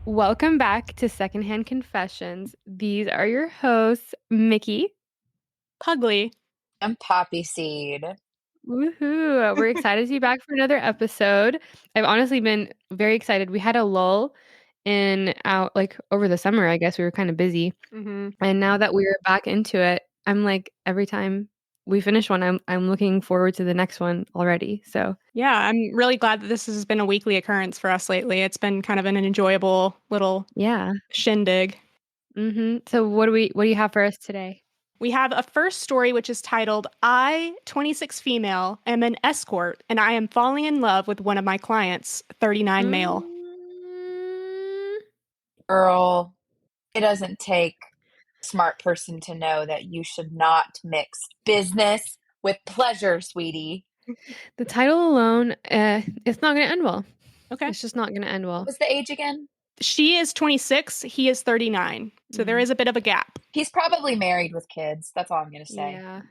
Welcome back to Secondhand Confessions. These are your hosts, Mickey. Pugly. I'm Poppy Seed. Woohoo! We're excited to be back for another episode. I've honestly been very excited. We had a lull over the summer, I guess we were kind of busy. Mm-hmm. And now that we're back into it, I'm like every time we finish one, I'm looking forward to the next one already. So Yeah, I'm really glad that this has been a weekly occurrence for us lately. It's been kind of an enjoyable little shindig. So what do you have for us today? We have a first story which is titled, I, 26 female, am an escort and I am falling in love with one of my clients, 39 male. Girl, it doesn't take a smart person to know that you should not mix business with pleasure, sweetie. The title alone, it's not going to end well. Okay. It's just not going to end well. What was the age again? She is 26, he is 39. So there is a bit of a gap. He's probably married with kids. That's all I'm going to say. Yeah.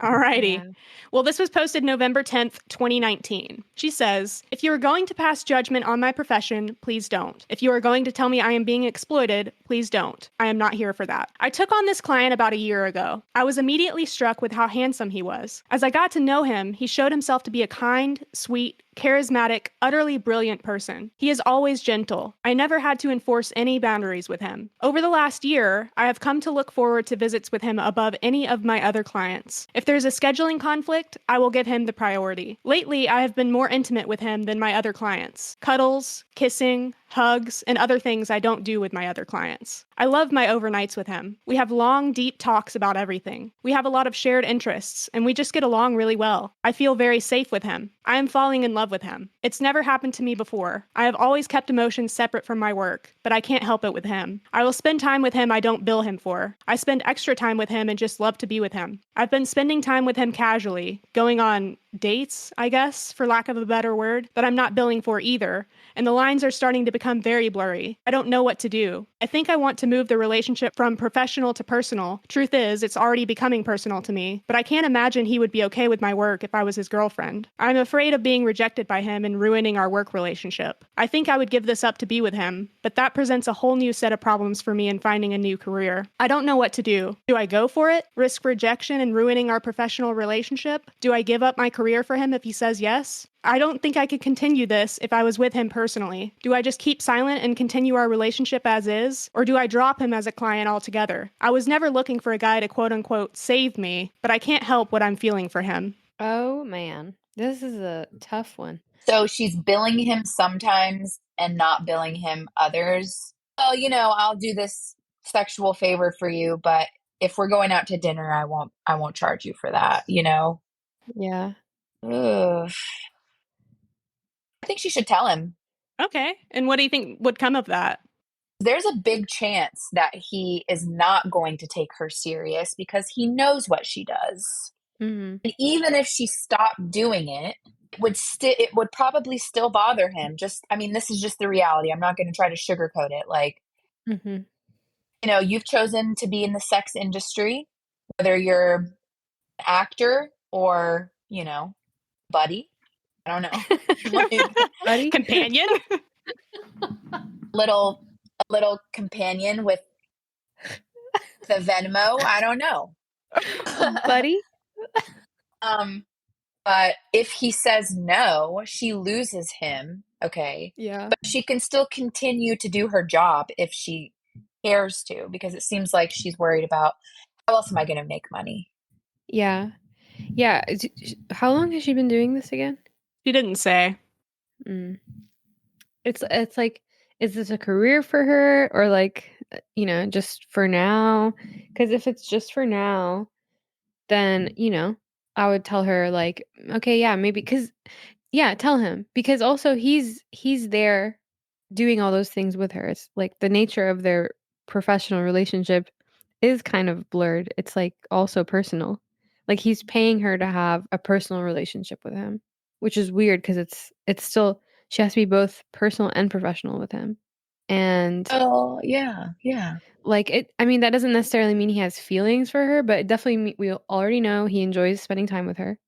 Alrighty. Yeah. Well, this was posted November 10th, 2019. She says, if you are going to pass judgment on my profession, please don't. If you are going to tell me I am being exploited, please don't. I am not here for that. I took on this client about a year ago. I was immediately struck with how handsome he was. As I got to know him, he showed himself to be a kind, sweet, charismatic, utterly brilliant person. He is always gentle. I never had to enforce any boundaries with him. Over the last year, I have come to look forward to visits with him above any of my other clients. If there's a scheduling conflict, I will give him the priority. Lately, I have been more intimate with him than my other clients. Cuddles, kissing, hugs, and other things I don't do with my other clients. I love my overnights with him. We have long, deep talks about everything. We have a lot of shared interests, and we just get along really well. I feel very safe with him. I am falling in love with him. It's never happened to me before. I have always kept emotions separate from my work, but I can't help it with him. I will spend time with him I don't bill him for. I spend extra time with him and just love to be with him. I've been spending time with him casually, going on dates, I guess, for lack of a better word, that I'm not billing for either, and the lines are starting to become very blurry. I don't know what to do. I think I want to move the relationship from professional to personal. Truth is, it's already becoming personal to me, but I can't imagine he would be okay with my work if I was his girlfriend. I'm afraid of being rejected by him and ruining our work relationship. I think I would give this up to be with him, but that presents a whole new set of problems for me in finding a new career. I don't know what to do. Do I go for it? Risk rejection and ruining our professional relationship? Do I give up my career for him if he says yes? I don't think I could continue this if I was with him personally. Do I just keep silent and continue our relationship as is? Or do I drop him as a client altogether? I was never looking for a guy to quote-unquote save me, but I can't help what I'm feeling for him. Oh, man. This is a tough one. So she's billing him sometimes and not billing him others. Oh, I'll do this sexual favor for you, but if we're going out to dinner, I won't charge you for that, Yeah. Ugh. I think she should tell him. Okay. And what do you think would come of that? There's a big chance that he is not going to take her serious because he knows what she does. Mm-hmm. And even if she stopped doing it, it would probably still bother him. This is just the reality. I'm not going to try to sugarcoat it. Like, you've chosen to be in the sex industry, whether you're an actor or, buddy. I don't know. Buddy? Companion? A little companion with the Venmo. I don't know. Buddy? But if he says no, she loses him. Okay. Yeah. But she can still continue to do her job if she cares to, because it seems like she's worried about how else am I going to make money? Yeah. Yeah. How long has she been doing this again? She didn't say. It's like, is this a career for her or like, just for now? Because if it's just for now, then, I would tell her like, okay, yeah, maybe tell him because also he's there doing all those things with her. It's like the nature of their professional relationship is kind of blurred. It's like also personal. Like he's paying her to have a personal relationship with him, which is weird because it's still she has to be both personal and professional with him. And oh, yeah. Like that doesn't necessarily mean he has feelings for her, but it definitely we already know he enjoys spending time with her.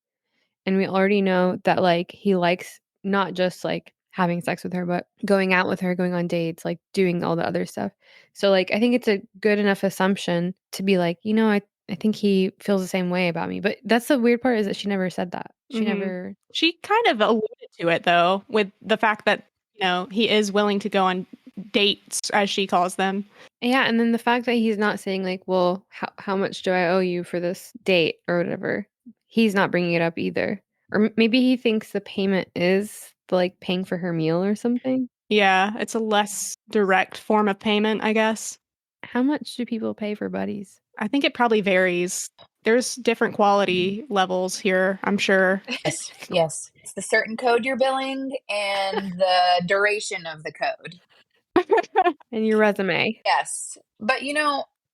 And we already know that like he likes not just like having sex with her, but going out with her, going on dates, like, doing all the other stuff. So, like, I think it's a good enough assumption to be like, I think he feels the same way about me." But that's the weird part is that she never said that. She Mhm. never She kind of alluded to it, though, with the fact that, he is willing to go on dates, as she calls them. Yeah, and then the fact that he's not saying, like, "Well, how much do I owe you for this date?" or whatever. He's not bringing it up either. Or maybe he thinks the payment is, like, paying for her meal or something? Yeah, it's a less direct form of payment, I guess. How much do people pay for buddies? I think it probably varies. There's different quality levels here, I'm sure. Yes, yes. It's the certain code you're billing and the duration of the code. And your resume. Yes. But,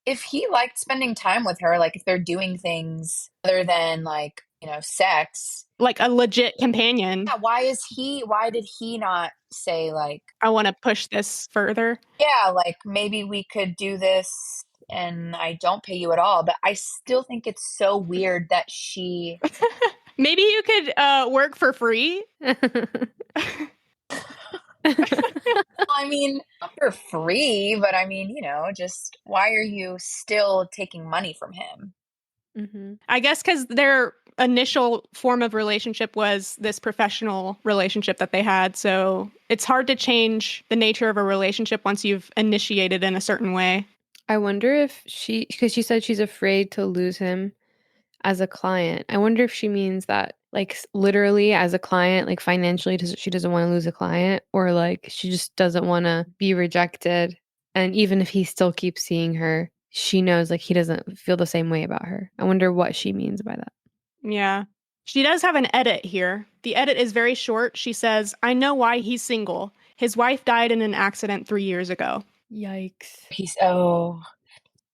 if he liked spending time with her, like, if they're doing things other than, like, sex, Like a legit companion. yeah, why did he not say, like, I want to push this further. "Yeah, like, maybe we could do this and I don't pay you at all," but I still think it's so weird that she Maybe you could work for free. I mean, not for free, but I mean, just why are you still taking money from him? Mhm. I guess because their initial form of relationship was this professional relationship that they had. So it's hard to change the nature of a relationship once you've initiated in a certain way. I wonder if because she said she's afraid to lose him as a client. I wonder if she means that, like, literally as a client, like, financially, she doesn't wanna lose a client, or, like, she just doesn't wanna be rejected, and even if he still keeps seeing her, she knows, like, he doesn't feel the same way about her. I wonder what she means by that. Yeah. She does have an edit here. The edit is very short. She says, I know why he's single. His wife died in an accident 3 years ago. Yikes.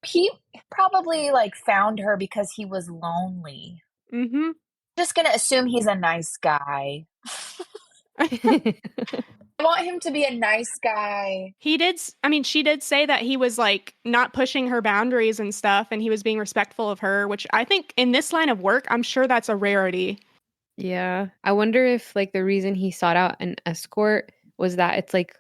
He probably, like, found her because he was lonely. Mm-hmm. Just gonna assume he's a nice guy. I want him to be a nice guy. She did say that he was like not pushing her boundaries and stuff, and he was being respectful of her, which I think in this line of work, I'm sure that's a rarity. Yeah. I wonder if, like, the reason he sought out an escort was that it's, like,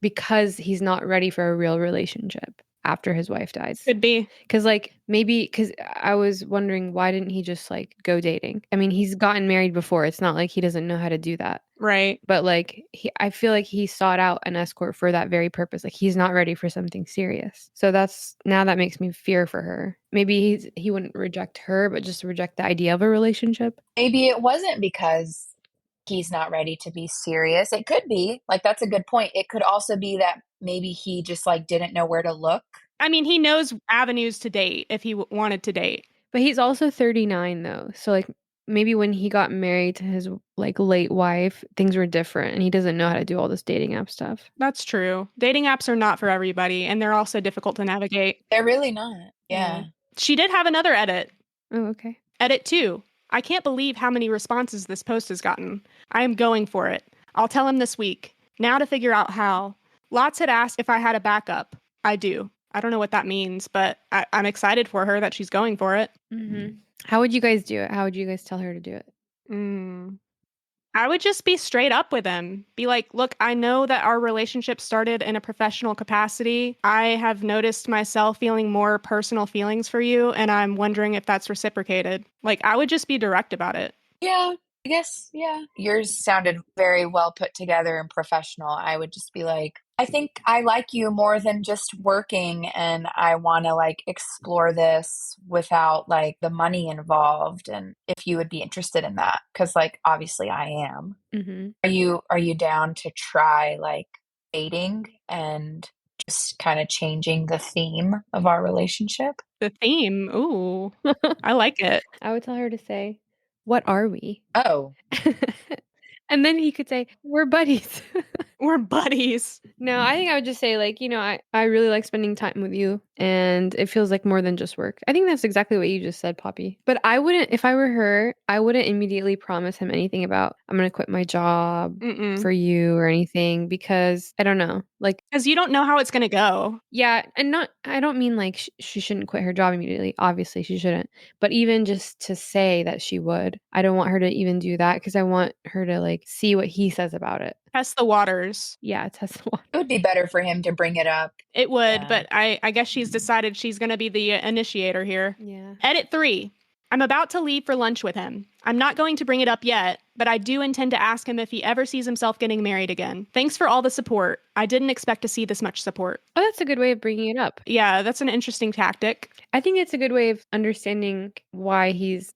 because he's not ready for a real relationship after his wife dies. Could be. Because, like, maybe because I was wondering why didn't he just, like, go dating? I mean, he's gotten married before. It's not like he doesn't know how to do that. Right. But, like, I feel like he sought out an escort for that very purpose. Like, he's not ready for something serious. So that makes me fear for her. Maybe he wouldn't reject her, but just reject the idea of a relationship. Maybe it wasn't because he's not ready to be serious. It could be. Like, that's a good point. It could also be that maybe he just, like, didn't know where to look. I mean, he knows avenues to date if he wanted to date. But he's also 39 though. So, like, maybe when he got married to his, like, late wife, things were different and he doesn't know how to do all this dating app stuff. That's true. Dating apps are not for everybody, and they're also difficult to navigate. They're really not. Yeah. She did have another edit. Oh, okay. Edit 2. I can't believe how many responses this post has gotten. I am going for it. I'll tell him this week. Now to figure out how. Lots had asked if I had a backup. I do. I don't know what that means, but I'm excited for her that she's going for it. Mm-hmm. How would you guys do it? How would you guys tell her to do it? I would just be straight up with him. Be like, look, I know that our relationship started in a professional capacity. I have noticed myself feeling more personal feelings for you, and I'm wondering if that's reciprocated. Like, I would just be direct about it. Yeah, I guess, yeah. Yours sounded very well put together and professional. I would just be like, I think I like you more than just working, and I want to, like, explore this without, like, the money involved, and if you would be interested in that, because, like, obviously I am. Mm-hmm. Are you down to try, like, dating and just kind of changing the theme of our relationship? The theme, ooh, I like it. I would tell her to say, "What are we?" Oh, And then he could say, "We're buddies." We're buddies. No, I think I would just say, like, I really like spending time with you, and it feels like more than just work. I think that's exactly what you just said, Poppy. But I wouldn't, if I were her, I wouldn't immediately promise him anything about, I'm going to quit my job for you or anything, because I don't know. Like, because you don't know how it's going to go. yeah, and I don't mean like she shouldn't quit her job immediately. Obviously, she shouldn't. But even just to say that she would, I don't want her to even do that because I want her to, like, see what he says about it. Test the waters. Yeah, test the water. It would be better for him to bring it up. It would, Yeah. but I guess she's decided she's going to be the initiator here. Yeah. Edit 3. I'm about to leave for lunch with him. I'm not going to bring it up yet, but I do intend to ask him if he ever sees himself getting married again. Thanks for all the support. I didn't expect to see this much support. Oh, that's a good way of bringing it up. Yeah, that's an interesting tactic. I think it's a good way of understanding why he's,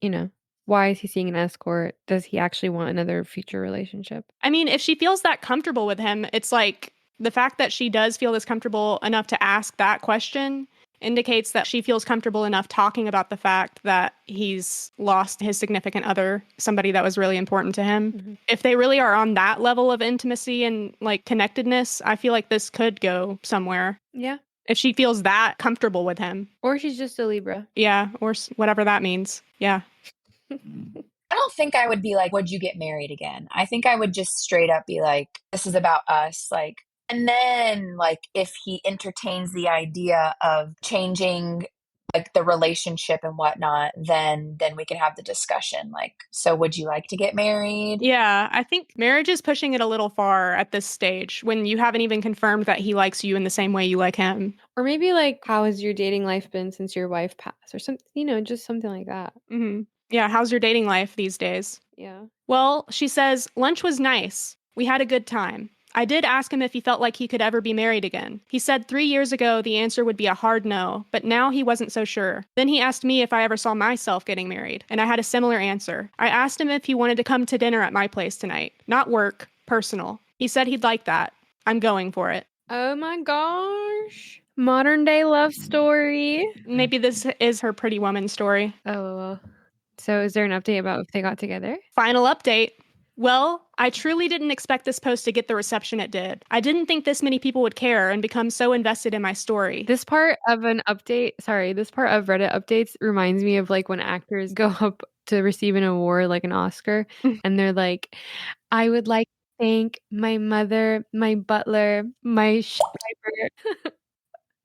why is he seeing an escort? Does he actually want another future relationship? I mean, if she feels that comfortable with him, it's like the fact that she does feel this comfortable enough to ask that question indicates that she feels comfortable enough talking about the fact that he's lost his significant other, somebody that was really important to him. Mm-hmm. If they really are on that level of intimacy and like connectedness, I feel like this could go somewhere. Yeah. If she feels that comfortable with him. Or she's just a Libra. Yeah, or whatever that means. Yeah. I don't think I would be like, would you get married again? I think I would just straight up be like, this is about us. Like, and then like, if he entertains the idea of changing like the relationship and whatnot, then we can have the discussion. Like, so would you like to get married? Yeah, I think marriage is pushing it a little far at this stage when you haven't even confirmed that he likes you in the same way you like him. Or maybe like, how has your dating life been since your wife passed or something, just something like that. Mm-hmm. Yeah, how's your dating life these days? Yeah. Well, she says, lunch was nice. We had a good time. I did ask him if he felt like he could ever be married again. He said 3 years ago the answer would be a hard no, but now he wasn't so sure. Then he asked me if I ever saw myself getting married, and I had a similar answer. I asked him if he wanted to come to dinner at my place tonight. Not work, personal. He said he'd like that. I'm going for it. Oh my gosh. Modern day love story. Maybe this is her Pretty Woman story. Oh, well. So is there an update about if they got together? Final update. Well, I truly didn't expect this post to get the reception it did. I didn't think this many people would care and become so invested in my story. This part of Reddit updates reminds me of like when actors go up to receive an award, like an Oscar, and they're like, I would like to thank my mother, my butler, my driver.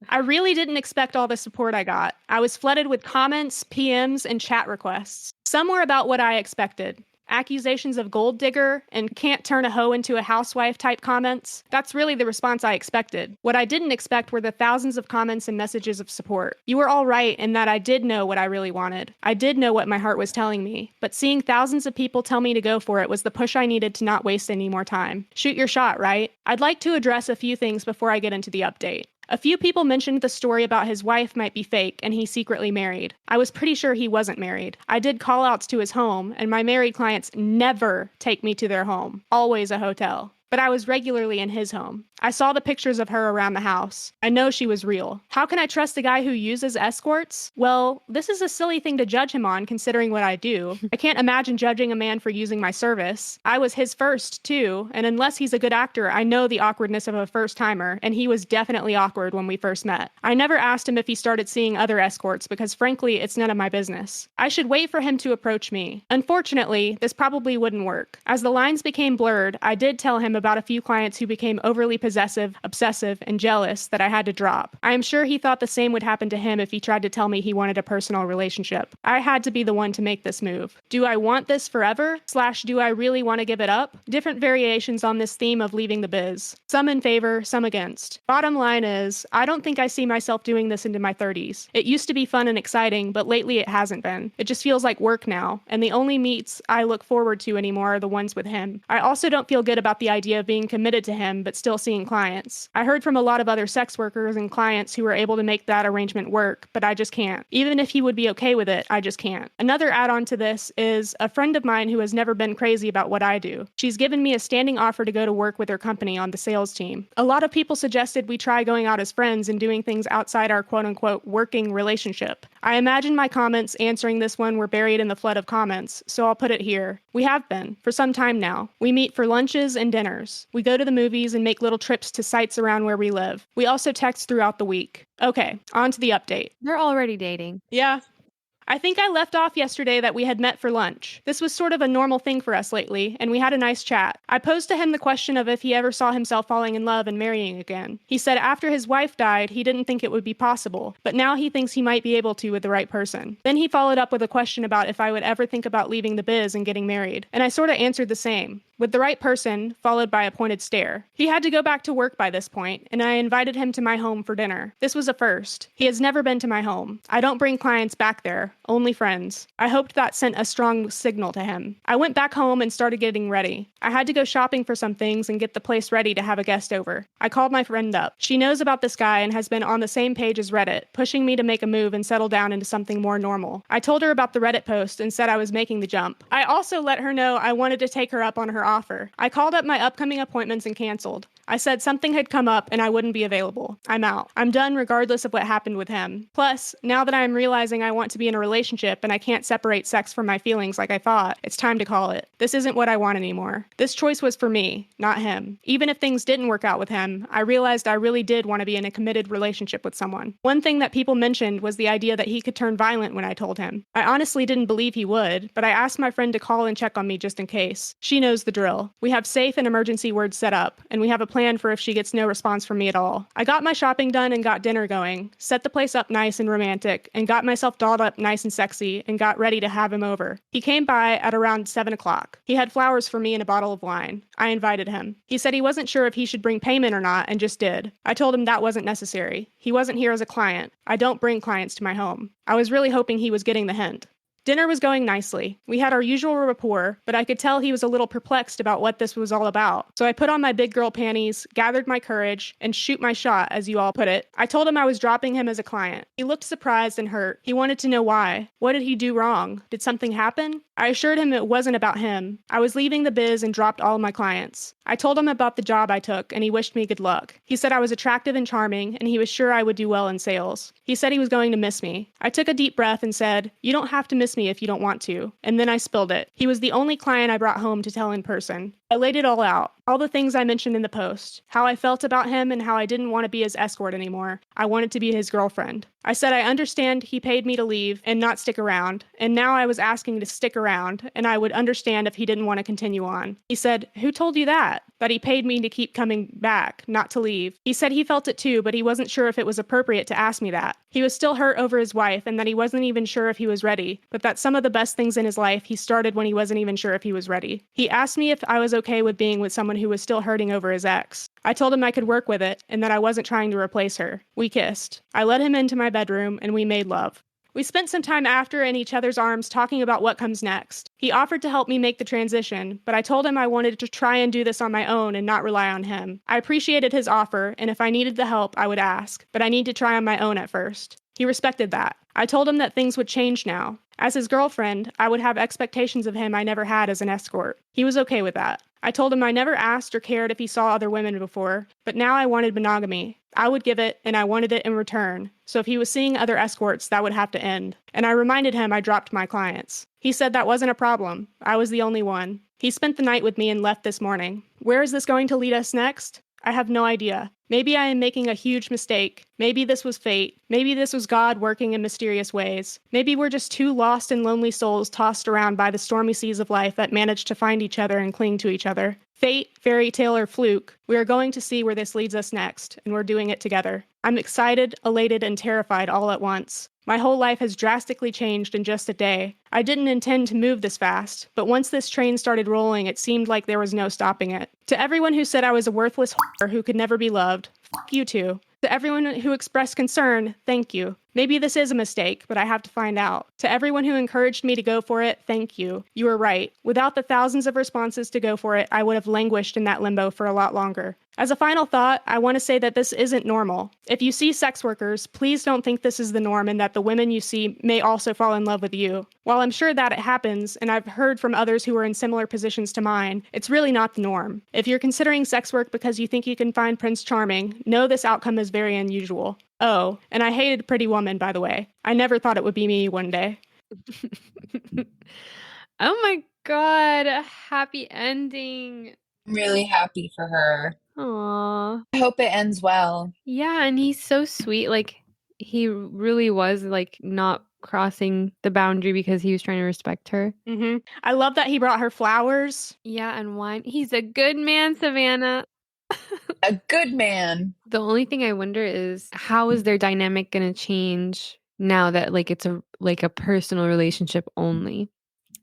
I really didn't expect all the support I got. I was flooded with comments, PMs, and chat requests. Some were about what I expected. Accusations of gold digger and can't turn a hoe into a housewife type comments. That's really the response I expected. What I didn't expect were the thousands of comments and messages of support. You were all right in that I did know what I really wanted. I did know what my heart was telling me. But seeing thousands of people tell me to go for it was the push I needed to not waste any more time. Shoot your shot, right? I'd like to address a few things before I get into the update. A few people mentioned the story about his wife might be fake and he's secretly married. I was pretty sure he wasn't married. I did call-outs to his home, and my married clients never take me to their home. Always a hotel. But I was regularly in his home. I saw the pictures of her around the house. I know she was real. How can I trust a guy who uses escorts? Well, this is a silly thing to judge him on considering what I do. I can't imagine judging a man for using my service. I was his first, too, and unless he's a good actor, I know the awkwardness of a first-timer, and he was definitely awkward when we first met. I never asked him if he started seeing other escorts because frankly, it's none of my business. I should wait for him to approach me. Unfortunately, this probably wouldn't work. As the lines became blurred, I did tell him about a few clients who became overly possessive, obsessive, and jealous that I had to drop. I am sure he thought the same would happen to him if he tried to tell me he wanted a personal relationship. I had to be the one to make this move. Do I want this forever? / do I really want to give it up? Different variations on this theme of leaving the biz. Some in favor, some against. Bottom line is, I don't think I see myself doing this into my 30s. It used to be fun and exciting, but lately it hasn't been. It just feels like work now, and the only meets I look forward to anymore are the ones with him. I also don't feel good about the idea of being committed to him but still seeing clients. I heard from a lot of other sex workers and clients who were able to make that arrangement work, but I just can't. Even if he would be okay with it, I just can't. Another add-on to this is a friend of mine who has never been crazy about what I do. She's given me a standing offer to go to work with her company on the sales team. A lot of people suggested we try going out as friends and doing things outside our quote-unquote working relationship. I imagine my comments answering this one were buried in the flood of comments, so I'll put it here. We have been, for some time now. We meet for lunches and dinners. We go to the movies and make little trips to sites around where we live. We also text throughout the week. Okay, on to the update. They're already dating. Yeah. I think I left off yesterday that we had met for lunch. This was sort of a normal thing for us lately, and we had a nice chat. I posed to him the question of if he ever saw himself falling in love and marrying again. He said after his wife died, he didn't think it would be possible, but now he thinks he might be able to with the right person. Then he followed up with a question about if I would ever think about leaving the biz and getting married, and I sort of answered the same. with the right person, followed by a pointed stare. He had to go back to work by this point, and I invited him to my home for dinner. This was a first. He has never been to my home. I don't bring clients back there, only friends. I hoped that sent a strong signal to him. I went back home and started getting ready. I had to go shopping for some things and get the place ready to have a guest over. I called my friend up. She knows about this guy and has been on the same page as Reddit, pushing me to make a move and settle down into something more normal. I told her about the Reddit post and said I was making the jump. I also let her know I wanted to take her up on her offer. I called up my upcoming appointments and canceled. I said something had come up and I wouldn't be available. I'm out. I'm done regardless of what happened with him. Plus, now that I'm realizing I want to be in a relationship and I can't separate sex from my feelings like I thought, it's time to call it. This isn't what I want anymore. This choice was for me, not him. Even if things didn't work out with him, I realized I really did want to be in a committed relationship with someone. One thing that people mentioned was the idea that he could turn violent when I told him. I honestly didn't believe he would, but I asked my friend to call and check on me just in case. She knows the drill. We have safe and emergency words set up, and we have a plan for if she gets no response from me at all. I got my shopping done and got dinner going, set the place up nice and romantic, and got myself dolled up nice and sexy, and got ready to have him over. He came by at around 7 o'clock. He had flowers for me and a bottle of wine. I invited him. He said he wasn't sure if he should bring payment or not, and just did. I told him that wasn't necessary. He wasn't here as a client. I don't bring clients to my home. I was really hoping he was getting the hint. Dinner was going nicely. We had our usual rapport, but I could tell he was a little perplexed about what this was all about. So I put on my big girl panties, gathered my courage, and shoot my shot, as you all put it. I told him I was dropping him as a client. He looked surprised and hurt. He wanted to know why. What did he do wrong? Did something happen? I assured him it wasn't about him. I was leaving the biz and dropped all my clients. I told him about the job I took, and he wished me good luck. He said I was attractive and charming, and he was sure I would do well in sales. He said he was going to miss me. I took a deep breath and said, "You don't have to miss me if you don't want to." And then I spilled it. He was the only client I brought home to tell in person. I laid it all out. All the things I mentioned in the post. How I felt about him and how I didn't want to be his escort anymore. I wanted to be his girlfriend. I said I understand he paid me to leave and not stick around, and now I was asking to stick around, and I would understand if he didn't want to continue on. He said, "Who told you that?" That he paid me to keep coming back, not to leave. He said he felt it too, but he wasn't sure if it was appropriate to ask me that. He was still hurt over his wife and that he wasn't even sure if he was ready, but that some of the best things in his life he started when he wasn't even sure if he was ready. He asked me if I was okay with being with someone who was still hurting over his ex. I told him I could work with it and that I wasn't trying to replace her. We kissed. I let him into my bedroom and we made love. We spent some time after in each other's arms talking about what comes next. He offered to help me make the transition, but I told him I wanted to try and do this on my own and not rely on him. I appreciated his offer, and if I needed the help, I would ask, but I need to try on my own at first. He respected that. I told him that things would change now. As his girlfriend, I would have expectations of him I never had as an escort. He was okay with that. I told him I never asked or cared if he saw other women before, but now I wanted monogamy. I would give it, and I wanted it in return. So if he was seeing other escorts, that would have to end. And I reminded him I dropped my clients. He said that wasn't a problem. I was the only one. He spent the night with me and left this morning. Where is this going to lead us next? I have no idea. Maybe I am making a huge mistake. Maybe this was fate. Maybe this was God working in mysterious ways. Maybe we're just two lost and lonely souls tossed around by the stormy seas of life that managed to find each other and cling to each other. Fate, fairy tale, or fluke, we are going to see where this leads us next, and we're doing it together. I'm excited, elated, and terrified all at once. My whole life has drastically changed in just a day. I didn't intend to move this fast, but once this train started rolling, it seemed like there was no stopping it. To everyone who said I was a worthless whore who could never be loved, f you too. To everyone who expressed concern, thank you. Maybe this is a mistake, but I have to find out. To everyone who encouraged me to go for it, thank you. You were right. Without the thousands of responses to go for it, I would have languished in that limbo for a lot longer. As a final thought, I want to say that this isn't normal. If you see sex workers, please don't think this is the norm and that the women you see may also fall in love with you. While I'm sure that it happens, and I've heard from others who are in similar positions to mine, it's really not the norm. If you're considering sex work because you think you can find Prince Charming, know this outcome is very unusual. Oh, and I hated Pretty Woman, by the way. I never thought it would be me one day. Oh my god, a happy ending. I'm really happy for her. Aww. I hope it ends well. Yeah, and he's so sweet. Like, he really was, like, not crossing the boundary because he was trying to respect her. I love that he brought her flowers. Yeah, and wine. He's a good man, Savannah. A good man. The only thing I wonder is, how is their dynamic gonna change now that, like, it's a personal relationship only?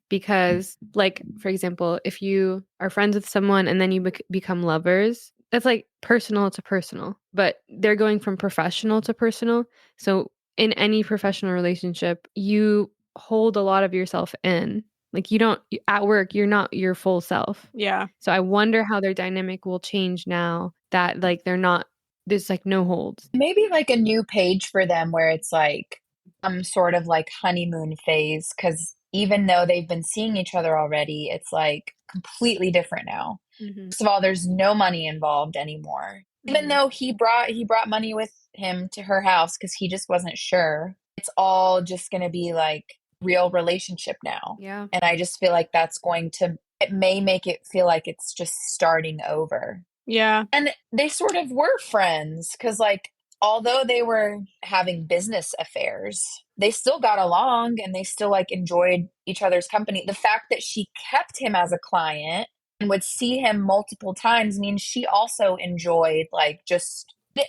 because, like, for example, if you are friends with someone and then you become lovers, that's like personal to personal, but they're going from professional to personal. So in any professional relationship, you hold a lot of yourself in. Like, you don't at work, you're not your full self. Yeah. So I wonder how their dynamic will change now that, like, there's like no holds. Maybe like a new page for them where it's like some sort of like honeymoon phase, because even though they've been seeing each other already, it's like completely different now. Mhm. First of all, there's no money involved anymore. Even Mhm. though he brought money with him to her house because he just wasn't sure. It's all just gonna be like real relationship now. Yeah. And I just feel like it may make it feel like it's just starting over. Yeah. And they sort of were friends because, like, although they were having business affairs, they still got along and they still, like, enjoyed each other's company. The fact that she kept him as a client and would see him multiple times means she also enjoyed, like,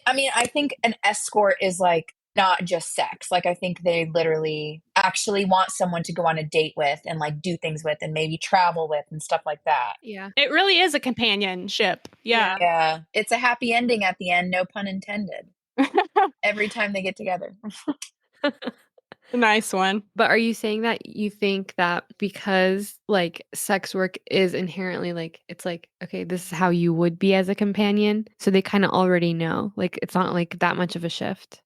I mean, I think an escort is, like, not just sex. Like, I think they literally actually want someone to go on a date with and, like, do things with and maybe travel with and stuff like that. Yeah. It really is a companionship. Yeah. Yeah, it's a happy ending at the end, no pun intended. Every time they get together. A nice one. But are you saying that you think that because, like, sex work is inherently, like, it's like, okay, this is how you would be as a companion, so they kinda already know, like, it's not, like, that much of a shift?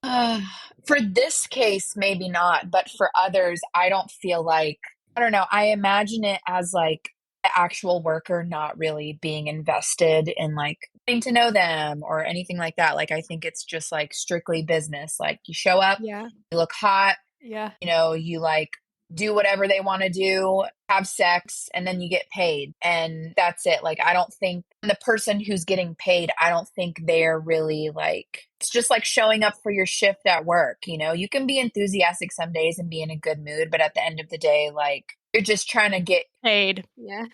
For this case, maybe not, but for others, I don't feel like I don't know, I imagine it as, like, the actual worker not really being invested in, like, getting to know them or anything like that. Like, I think it's just, like, strictly business. Like, you show up, Yeah. you look hot, Yeah. you like do whatever they want to do, have sex, and then you get paid. And that's it. Like, I don't think the person who's getting paid, I don't think they're really like, it's just like showing up for your shift at work. You can be enthusiastic some days and be in a good mood, but at the end of the day, like, you're just trying to get, Paid. Yeah.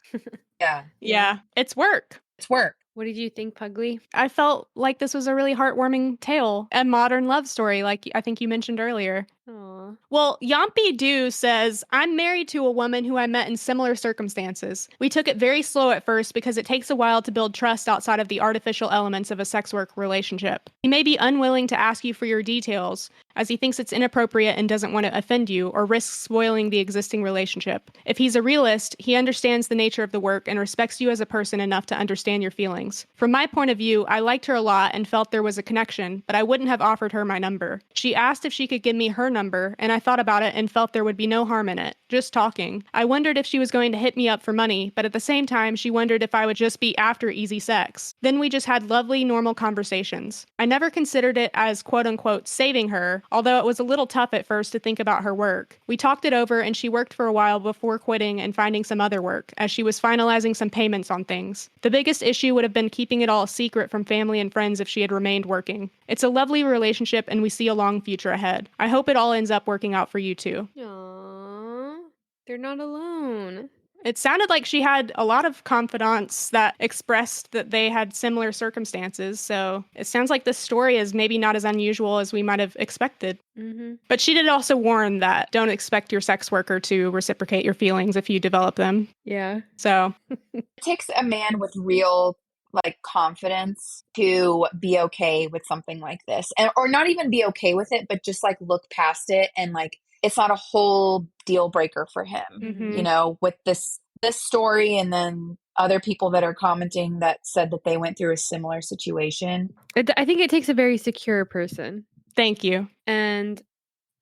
yeah, Yeah. It's work. it's work. What did you think, Pugly? I felt like this was a really heartwarming tale, a modern love story, like I think you mentioned earlier. Aw. Well, Yampi Do says, I'm married to a woman who I met in similar circumstances. We took it very slow at first because it takes a while to build trust outside of the artificial elements of a sex work relationship. He may be unwilling to ask you for your details, as he thinks it's inappropriate and doesn't want to offend you or risk spoiling the existing relationship. If he's a realist, he understands the nature of the work and respects you as a person enough to understand your feelings. From my point of view, I liked her a lot and felt there was a connection, but I wouldn't have offered her my number. She asked if she could give me her number, and I thought about it and felt there would be no harm in it. Just talking. I wondered if she was going to hit me up for money, but at the same time, she wondered if I would just be after easy sex. Then we just had lovely, normal conversations. I never considered it as quote-unquote saving her, although it was a little tough at first to think about her work. We talked it over and she worked for a while before quitting and finding some other work, as she was finalizing some payments on things. The biggest issue would have been keeping it all a secret from family and friends if she had remained working. It's a lovely relationship and we see a long future ahead. I hope it all ends up working out for you too. Aw. They're not alone. It sounded like she had a lot of confidants that expressed that they had similar circumstances, so it sounds like this story is maybe not as unusual as we might have expected. Mm-hmm. But she did also warn that don't expect your sex worker to reciprocate your feelings if you develop them. Yeah. So, It takes a man with real, like, confidence to be okay with something like this, or not even be okay with it, but just, like, look past it and, like, it's not a whole deal breaker for him. mhm. With this story, and then other people that are commenting that said that they went through a similar situation. I think it takes a very secure person, Thank you. and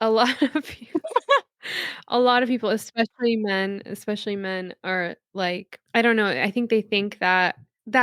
a lot of people, a lot of people, especially men, are like, I don't know. I think they think that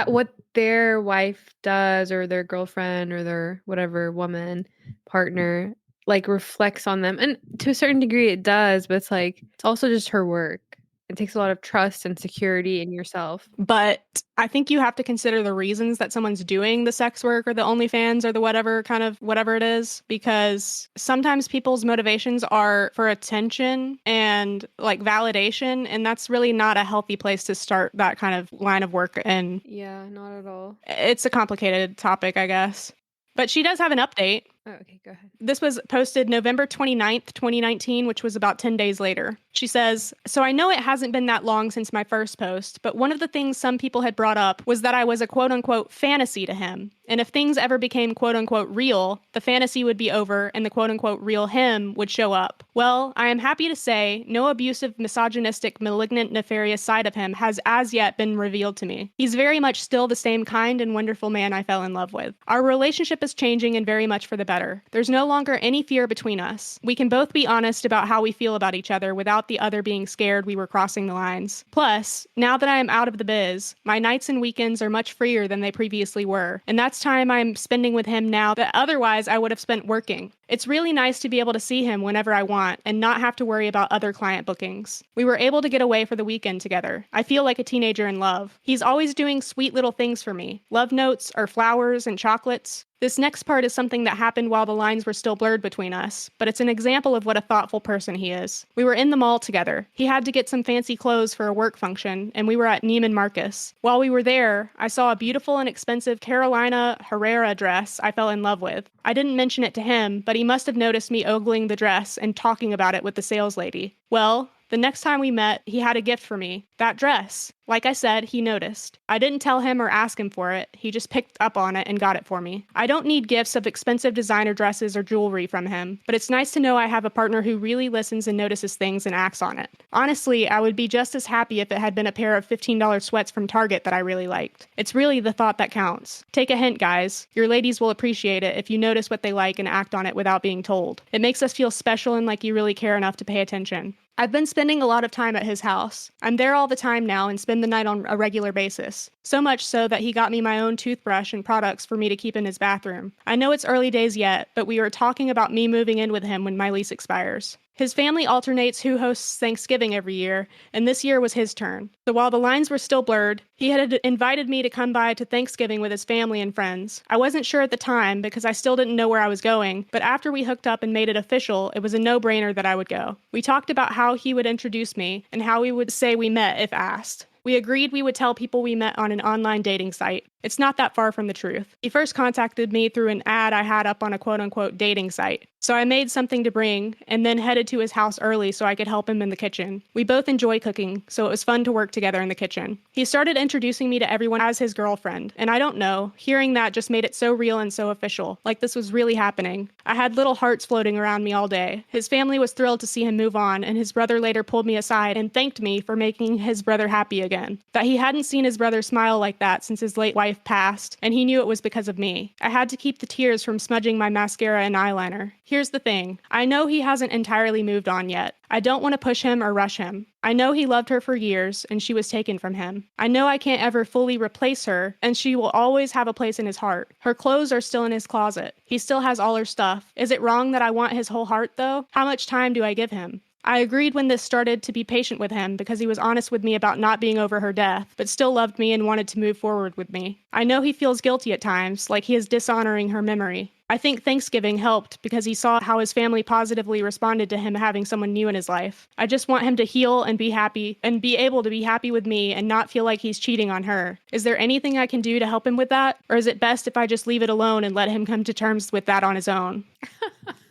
what their wife does or their girlfriend or their whatever woman partner, like, reflects on them, and to a certain degree it does. But it's like, it's also just her work. It takes a lot of trust and security in yourself. But I think you have to consider the reasons that someone's doing the sex work or the OnlyFans or the whatever it is, because sometimes people's motivations are for attention and like validation, and that's really not a healthy place to start that kind of line of work. And Yeah, not at all. it's a complicated topic, I guess. But she does have an update. Oh, okay, go ahead. This was posted November 29th, 2019, which was about 10 days later. She says, "So I know it hasn't been that long since my first post, but one of the things some people had brought up was that I was a quote-unquote fantasy to him. And if things ever became quote-unquote real, the fantasy would be over and the quote-unquote real him would show up. Well, I am happy to say no abusive, misogynistic, malignant, nefarious side of him has as yet been revealed to me. He's very much still the same kind and wonderful man I fell in love with. Our relationship is changing and very much for the better. There's no longer any fear between us. We can both be honest about how we feel about each other without the other being scared we were crossing the lines. Plus, now that I am out of the biz, my nights and weekends are much freer than they previously were, and that's time I'm spending with him now that otherwise I would have spent working. It's really nice to be able to see him whenever I want and not have to worry about other client bookings. We were able to get away for the weekend together. I feel like a teenager in love. He's always doing sweet little things for me. Love notes or flowers and chocolates. This next part is something that happened while the lines were still blurred between us, but it's an example of what a thoughtful person he is. We were in the mall together. He had to get some fancy clothes for a work function, and we were at Neiman Marcus. While we were there, I saw a beautiful and expensive Carolina Herrera dress I fell in love with. I didn't mention it to him, but he must have noticed me ogling the dress and talking about it with the sales lady. Well, the next time we met, he had a gift for me. That dress. Like I said, he noticed. I didn't tell him or ask him for it. He just picked up on it and got it for me. I don't need gifts of expensive designer dresses or jewelry from him, but it's nice to know I have a partner who really listens and notices things and acts on it. Honestly, I would be just as happy if it had been a pair of $15 sweats from Target that I really liked. It's really the thought that counts. Take a hint, guys. Your ladies will appreciate it if you notice what they like and act on it without being told. It makes us feel special and like you really care enough to pay attention. I've been spending a lot of time at his house. I'm there all the time now and spend the night on a regular basis. So much so that he got me my own toothbrush and products for me to keep in his bathroom. I know it's early days yet, but we were talking about me moving in with him when my lease expires. His family alternates who hosts Thanksgiving every year, and this year was his turn. So while the lines were still blurred, he had invited me to come by to Thanksgiving with his family and friends. I wasn't sure at the time because I still didn't know where I was going, but after we hooked up and made it official, it was a no-brainer that I would go. We talked about how he would introduce me and how we would say we met if asked. We agreed we would tell people we met on an online dating site. It's not that far from the truth. He first contacted me through an ad I had up on a quote-unquote dating site. So I made something to bring, and then headed to his house early so I could help him in the kitchen. We both enjoy cooking, so it was fun to work together in the kitchen. He started introducing me to everyone as his girlfriend, and I don't know, hearing that just made it so real and so official, like this was really happening. I had little hearts floating around me all day. His family was thrilled to see him move on, and his brother later pulled me aside and thanked me for making his brother happy again. That he hadn't seen his brother smile like that since his late wife passed, and he knew it was because of me. I had to keep the tears from smudging my mascara and eyeliner. Here's the thing. I know he hasn't entirely moved on yet. I don't want to push him or rush him. I know he loved her for years, and she was taken from him. I know I can't ever fully replace her, and she will always have a place in his heart. Her clothes are still in his closet. He still has all her stuff. Is it wrong that I want his whole heart, though? How much time do I give him? I agreed when this started to be patient with him because he was honest with me about not being over her death, but still loved me and wanted to move forward with me. I know he feels guilty at times, like he is dishonoring her memory. I think Thanksgiving helped because he saw how his family positively responded to him having someone new in his life. I just want him to heal and be happy and be able to be happy with me and not feel like he's cheating on her. Is there anything I can do to help him with that? Or is it best if I just leave it alone and let him come to terms with that on his own?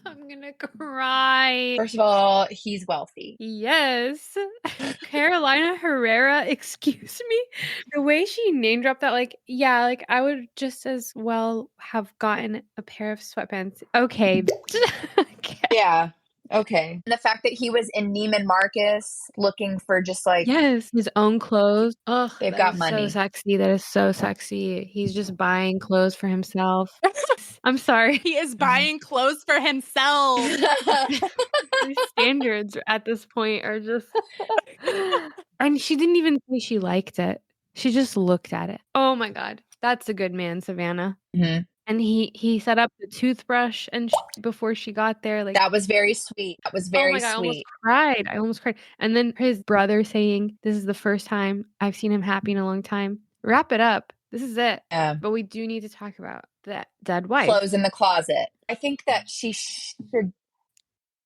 I'm gonna cry. First of all, he's wealthy. Yes. Carolina Herrera, excuse me? The way she name dropped that, like, yeah, like, I would just as well have gotten a pair of sweatpants. Okay. Okay. Yeah. Okay. And the fact that he was in Neiman Marcus looking for just like, Yes, his own clothes. Ugh, they've that got is so money. sexy. That is so sexy. He's just buying clothes for himself. I'm sorry. He is buying clothes for himself. His standards at this point are just and she didn't even say she liked it. She just looked at it. Oh my god. That's a good man, Savannah. Mhm. And he set up the toothbrush and before she got there, like, That was very sweet. That was oh very my god, I almost sweet. cried. I almost cried. And then his brother saying, "This is the first time I've seen him happy in a long time." Wrap it up. This is it. Yeah. But we do need to talk about that dead wife. Clothes in the closet. I think that she should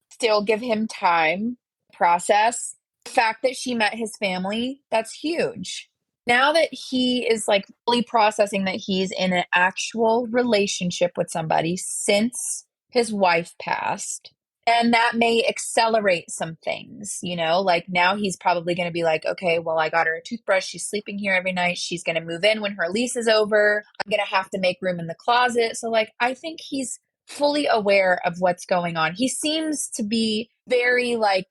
still give him time to process. The fact that she met his family, that's huge. Now that he is like fully processing that he's in an actual relationship with somebody since his wife passed, And that may accelerate some things, you know, like now he's probably going to be like, okay, well, I got her a toothbrush. She's sleeping here every night. She's going to move in when her lease is over. I'm going to have to make room in the closet. So, like, I think he's fully aware of what's going on. He seems to be very, like,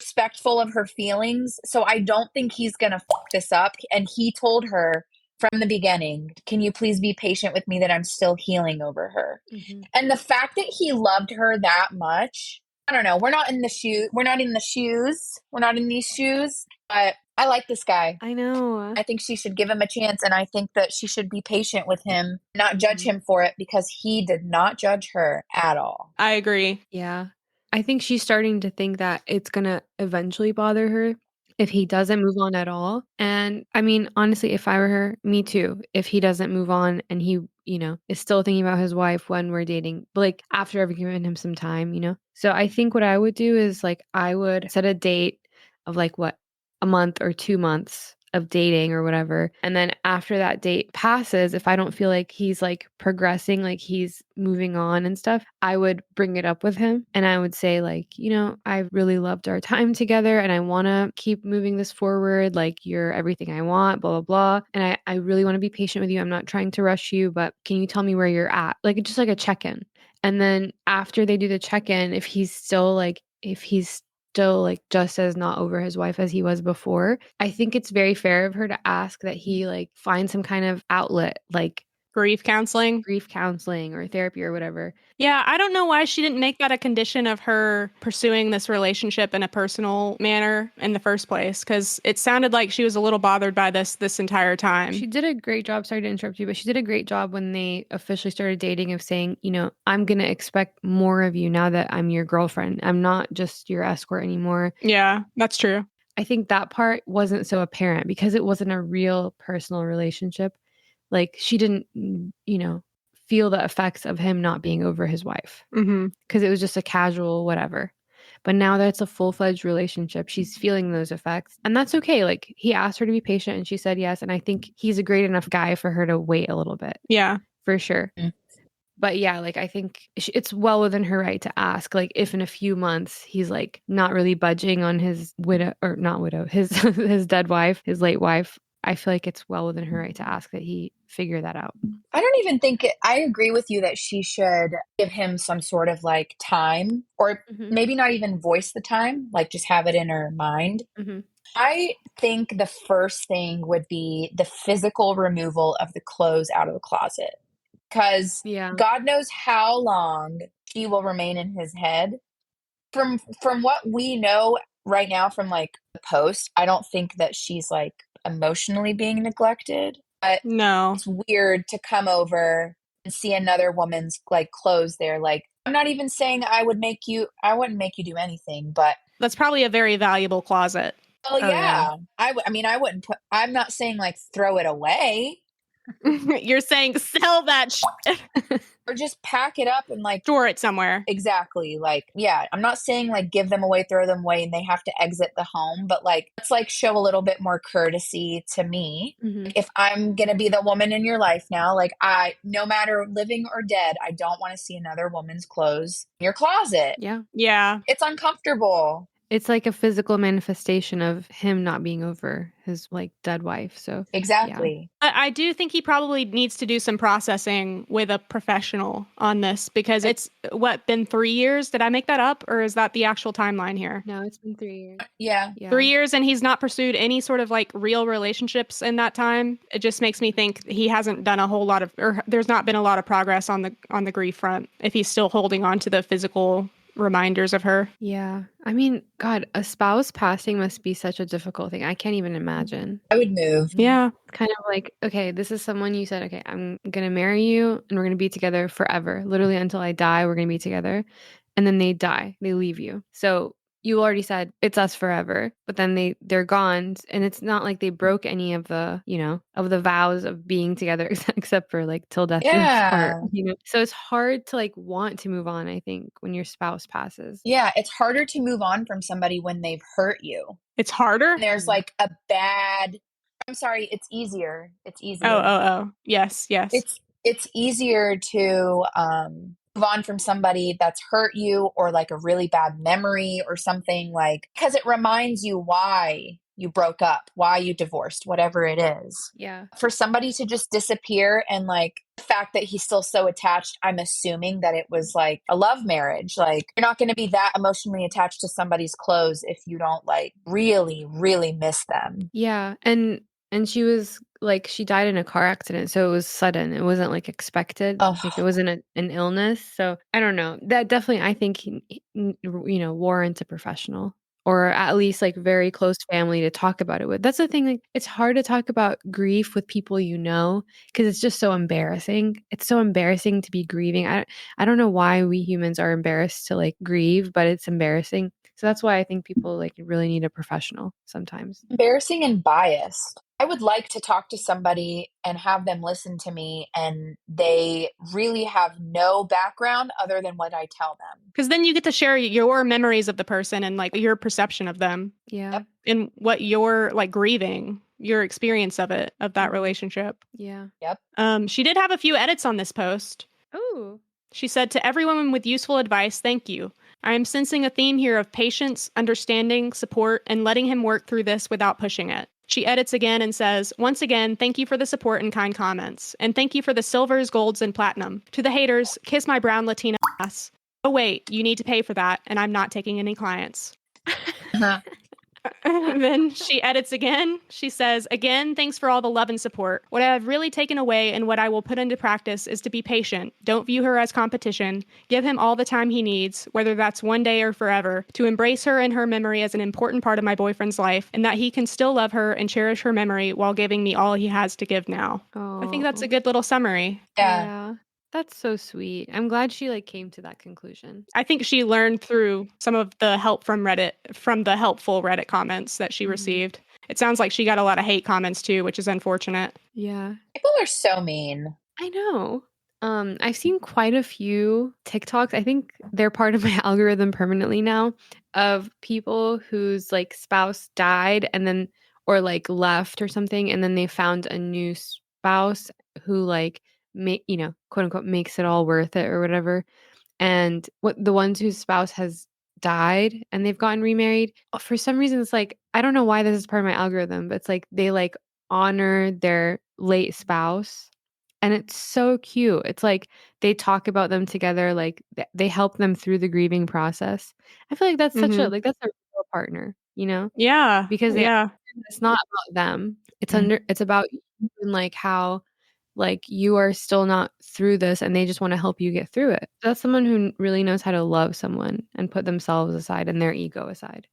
respectful of her feelings. So I don't think he's going to fuck this up. And he told her from the beginning, can you please be patient with me that I'm still healing over her? Mhm. And the fact that he loved her that much, I don't know. We're not in the shoes. We're not in the shoes. We're not in these shoes. But I like this guy. I know. I think she should give him a chance. And I think that she should be patient with him, not judge Mhm. him for it because he did not judge her at all. I agree. Yeah. I think she's starting to think that it's gonna eventually bother her if he doesn't move on at all. And I mean, honestly, if I were her, me too. If he doesn't move on and he, is still thinking about his wife when we're dating, but like after I've given him some time. So I think what I would do is like I would set a date of like what, a month or 2 months of dating or whatever. And then after that date passes, if I don't feel like he's like progressing, like he's moving on and stuff, I would bring it up with him and I would say, like, I really loved our time together and I want to keep moving this forward. Like, you're everything I want, blah, blah, blah. And I really want to be patient with you. I'm not trying to rush you, but can you tell me where you're at? Like, just like a check in. And then after they do the check in, if he's still like, just as not over his wife as he was before, I think it's very fair of her to ask that he like find some kind of outlet, like Grief counseling. grief counseling or therapy or whatever. Yeah, I don't know why she didn't make that a condition of her pursuing this relationship in a personal manner in the first place, because it sounded like she was a little bothered by this entire time. She did a great job. Sorry to interrupt you, but she did a great job when they officially started dating of saying, I'm going to expect more of you now that I'm your girlfriend. I'm not just your escort anymore. Yeah, that's true. I think that part wasn't so apparent because it wasn't a real personal relationship. Like she didn't, feel the effects of him not being over his wife because it was just a casual whatever. But now that it's a full-fledged relationship, she's feeling those effects. And that's okay. Like he asked her to be patient and she said yes. And I think he's a great enough guy for her to wait a little bit. Yeah. For sure. Mm. But yeah, like I think it's well within her right to ask, like if in a few months he's like not really budging on his widow or not widow, his his dead wife, his late wife. I feel like it's well within her right to ask that he figure that out. I don't even think I agree with you that she should give him some sort of like time or maybe not even voice the time, like just have it in her mind. I think the first thing would be the physical removal of the clothes out of the closet because God knows how long she will remain in his head. From what we know right now from like the post, I don't think that she's like emotionally being neglected. But no, it's weird to come over and see another woman's like clothes there. Like, I'm not even saying I wouldn't make you do anything, but that's probably a very valuable closet. Oh yeah. I mean, I wouldn't I'm not saying like throw it away. You're saying sell that shit. Or just pack it up and like store it somewhere. Exactly. Like, yeah, I'm not saying like give them away, throw them away, and they have to exit the home, but like let's like show a little bit more courtesy to me. If I'm gonna be the woman in your life now, like no matter living or dead, I don't want to see another woman's clothes in your closet. Yeah. It's uncomfortable. It's like a physical manifestation of him not being over his like dead wife. So exactly. Yeah. I do think he probably needs to do some processing with a professional on this because it's been 3 years? Did I make that up? Or is that the actual timeline here? No, it's been 3 years. Yeah. 3 years and he's not pursued any sort of like real relationships in that time. It just makes me think he hasn't done a whole lot of, or there's not been a lot of progress on the grief front if he's still holding on to the physical reminders of her. Yeah. I mean, God, a spouse passing must be such a difficult thing. I can't even imagine. I would move. Yeah. Kind of like, okay, this is someone you said, okay, I'm going to marry you and we're going to be together forever. Literally until I die, we're going to be together. And then they die. They leave you. So you already said it's us forever, but then they're gone. And it's not like they broke any of the, of the vows of being together except for like till death do us part. So it's hard to like want to move on, I think, when your spouse passes. Yeah, it's harder to move on from somebody when they've hurt you. It's harder? And there's like a bad I'm sorry, it's easier. It's easier. Oh. Yes. It's easier to on from somebody that's hurt you or like a really bad memory or something, like, because it reminds you why you broke up, why you divorced, whatever it is. Yeah. For somebody to just disappear, and like the fact that he's still so attached, I'm assuming that it was like a love marriage. Like, you're not going to be that emotionally attached to somebody's clothes if you don't like really, really miss them. Yeah, and she was like, she died in a car accident, so it was sudden. It wasn't like expected. Like it Oh, wasn't an illness. So I don't know. That definitely, I think, warrants a professional or at least like very close family to talk about it with. That's the thing. Like, it's hard to talk about grief with people because it's just so embarrassing. It's so embarrassing to be grieving. I don't know why we humans are embarrassed to like grieve, but it's embarrassing. So that's why I think people like really need a professional sometimes. embarrassing and biased. I would like to talk to somebody and have them listen to me, and they really have no background other than what I tell them. Because then you get to share your memories of the person and like your perception of them Yeah. Yep. and what you're like grieving, your experience of it, of that Mhm. relationship. Yeah. Yep. She did have a few edits on this post. Oh. She said, "To everyone with useful advice, thank you. I am sensing a theme here of patience, understanding, support, and letting him work through this without pushing it." She edits again and says, "Once again, thank you for the support and kind comments. And thank you for the silvers, golds, and platinum. To the haters, kiss my brown Latina ass. Oh, wait, you need to pay for that, and I'm not taking any clients." And then she edits again. She says, "Again, thanks for all the love and support. What I have really taken away and what I will put into practice is to be patient. Don't view her as competition. Give him all the time he needs, whether that's one day or forever, to embrace her and her memory as an important part of my boyfriend's life, and that he can still love her and cherish her memory while giving me all he has to give now." I think that's a good little summary. Yeah. Yeah. That's so sweet. I'm glad she like came to that conclusion. I think she learned through some of the help from Reddit, from the helpful Reddit comments that she Mhm. received. It sounds like she got a lot of hate comments too, which is unfortunate. Yeah. People are so mean. I know. I've seen quite a few TikToks. I think they're part of my algorithm permanently now of people whose like spouse died and then or like left or something and then they found a new spouse who like quote unquote makes it all worth it or whatever. And what the ones whose spouse has died and they've gotten remarried, for some reason it's like I don't know why this is part of my algorithm, but it's like they like honor their late spouse and it's so cute. It's like they talk about them together, like they help them through the grieving process. I feel like that's such a Mhm. like that's a real partner, you know? Yeah, Because yeah. it's not about them. Mm. It's about you and like how like you are still not through this and they just want to help you get through it. That's someone who really knows how to love someone and put themselves aside and their ego aside.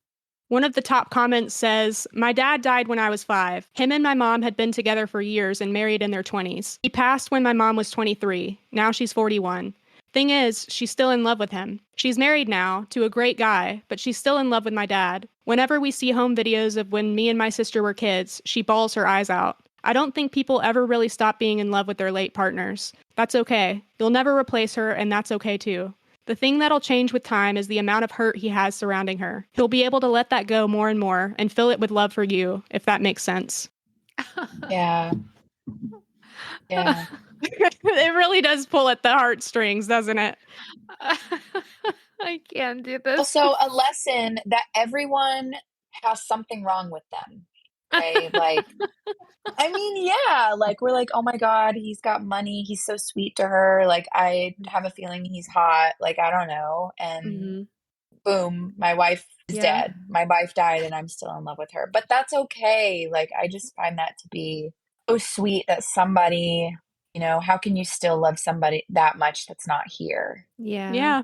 One of the top comments says, "My dad died when I was 5. Him and my mom had been together for years and married in their 20s. He passed when my mom was 23. Now she's 41. Thing is, she's still in love with him. She's married now to a great guy, but she's still in love with my dad. Whenever we see home videos of when me and my sister were kids, she bawls her eyes out. I don't think people ever really stop being in love with their late partners. That's okay. You'll never replace her, and that's okay too. The thing that'll change with time is the amount of hurt he has surrounding her. He'll be able to let that go more and more and fill it with love for you, if that makes sense." Yeah. Yeah. It really does pull at the heartstrings, doesn't it? I can't do this. Also, a lesson that everyone has something wrong with them. Okay. Like, I mean, yeah, like we're like, oh my God, he's got money. He's so sweet to her. Like, I have a feeling he's hot. Like, I don't know. And Mhm. boom, my wife is Yeah. dead. My wife died and I'm still in love with her. But that's okay. Like, I just find that to be so sweet that somebody, how can you still love somebody that much that's not here? Yeah. Yeah,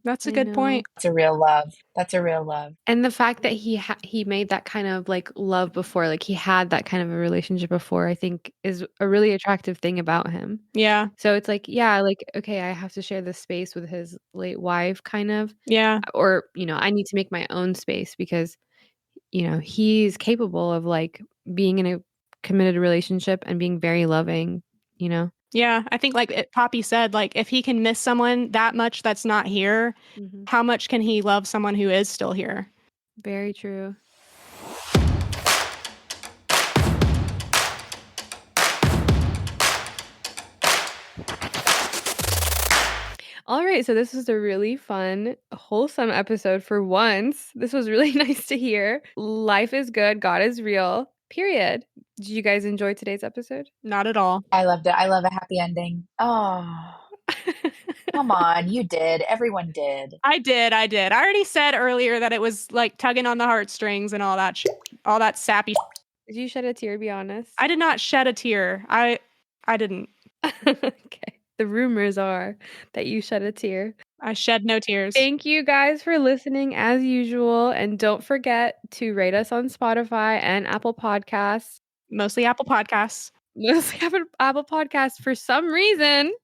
that's a I good know. point. That's a real love. That's a real love. And the fact that he made that kind of like love before, like he had that kind of a relationship before, I think is a really attractive thing about him. Yeah, So it's like, yeah, like, okay, I have to share this space with his late wife kind of, yeah, or, I need to make my own space because, he's capable of like being in a committed relationship and being very loving, you know? yeah. I think like Poppy said, like if he can miss someone that much that's not here, Mhm. how much can he love someone who is still here? Very true. All right, so this was a really fun, wholesome episode for once. This was really nice to hear. Life is good, God is real, period. Did you guys enjoy today's episode? Not at all. I loved it. I love a happy ending. Oh, come on. You did. Everyone did. I did. I already said earlier that it was like tugging on the heartstrings and all that all that sappy. Did you shed a tear, be honest? I did not shed a tear. I didn't. Okay. The rumors are that you shed a tear. I shed no tears. Thank you guys for listening as usual. And don't forget to rate us on Spotify and Apple Podcasts. Mostly Apple Podcasts. Mostly Apple Podcasts. For some reason,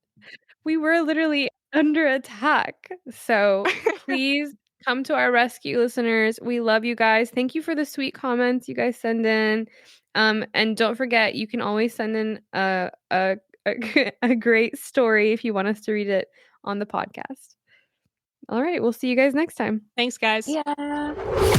we were literally under attack. So please come to our rescue, listeners. We love you guys. Thank you for the sweet comments you guys send in. And don't forget, you can always send in a great story if you want us to read it on the podcast. All right, we'll see you guys next time. Thanks, guys. Yeah.